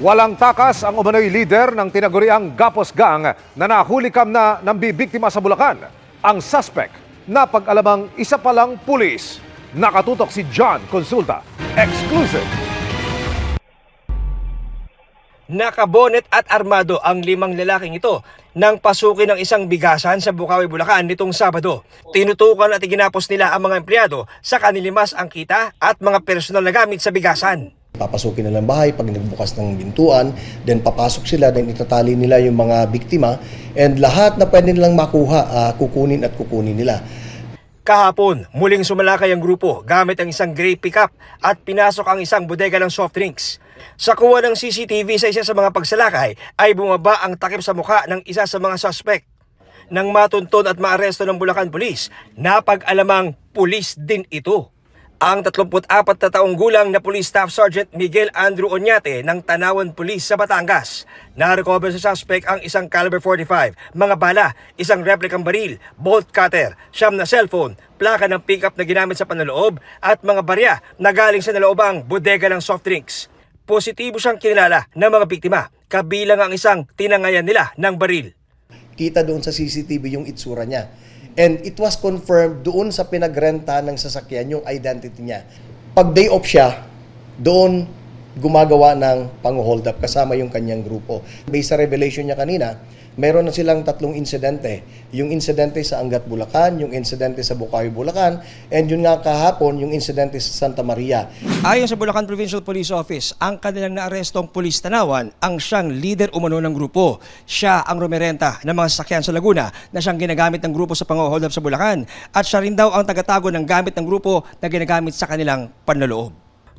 Walang takas ang umano'y leader ng tinaguriang Gapos Gang na nahulikam na nambibiktima sa Bulacan. Ang suspect na pag-alamang isa palang pulis. Nakatutok si John Consulta. Exclusive. Nakabonet at armado ang 5 lalaking ito nang pasukin ng isang bigasan sa Bukawi, Bulacan nitong Sabado. Tinutukan at iginapos nila ang mga empleyado sa kanilimas ang kita at mga personal na gamit sa bigasan. Papasukin nila ng bahay pag nagbukas ng bintuan, then papasok sila, then itatali nila yung mga biktima, and lahat na pwede nilang makuha, kukunin nila. Kahapon, muling sumalakay ang grupo gamit ang isang gray pickup at pinasok ang isang bodega ng soft drinks. Sa kuha ng CCTV sa isa sa mga pagsalakay ay bumaba ang takip sa mukha ng isa sa mga suspect. Nang matunton at maaresto ng Bulacan Police, napag-alamang pulis din ito. Ang 34 na taong gulang na Police Staff Sergeant Miguel Andrew Oñate ng Tanawan Police sa Batangas. Na-recover sa suspect ang isang caliber 45, mga bala, isang replicang baril, bolt cutter, 9 na cellphone, plaka ng pickup na ginamit sa panloob at mga barya na galing sa naloobang bodega ng soft drinks. Positibo siyang kinilala ng mga biktima, kabilang ang isang tinangayan nila ng baril. Kita doon sa CCTV yung itsura niya. And it was confirmed doon sa pinagrenta ng sasakyan yung identity niya. Pag day off siya, doon gumagawa ng pang-hold up kasama yung kanyang grupo. Based sa revelation niya kanina, meron na silang 3 insidente. Yung insidente sa Angat, Bulacan, yung insidente sa Bukawi, Bulacan, and yun nga kahapon, yung insidente sa Santa Maria. Ayon sa Bulacan Provincial Police Office, ang kanilang naarestong pulis Tanawan ang siyang leader umano ng grupo. Siya ang rumerenta ng mga sasakyan sa Laguna na siyang ginagamit ng grupo sa pang-hold up sa Bulacan. At siya rin daw ang tagatago ng gamit ng grupo na ginagamit sa kanilang panloloob.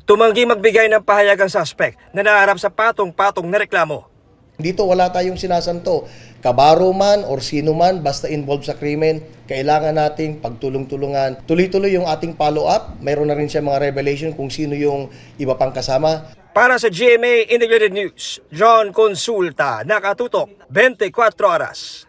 Tumanggi magbigay ng pahayag ang suspect na naharap sa patong-patong na reklamo. Dito wala tayong sinasanto. Kabaro man or sino man basta involved sa krimen, kailangan nating pagtulong-tulungan. Tuloy-tuloy yung ating follow-up. Mayroon na rin siya mga revelation kung sino yung iba pang kasama. Para sa GMA Integrated News, John Consulta, nakatutok 24 oras.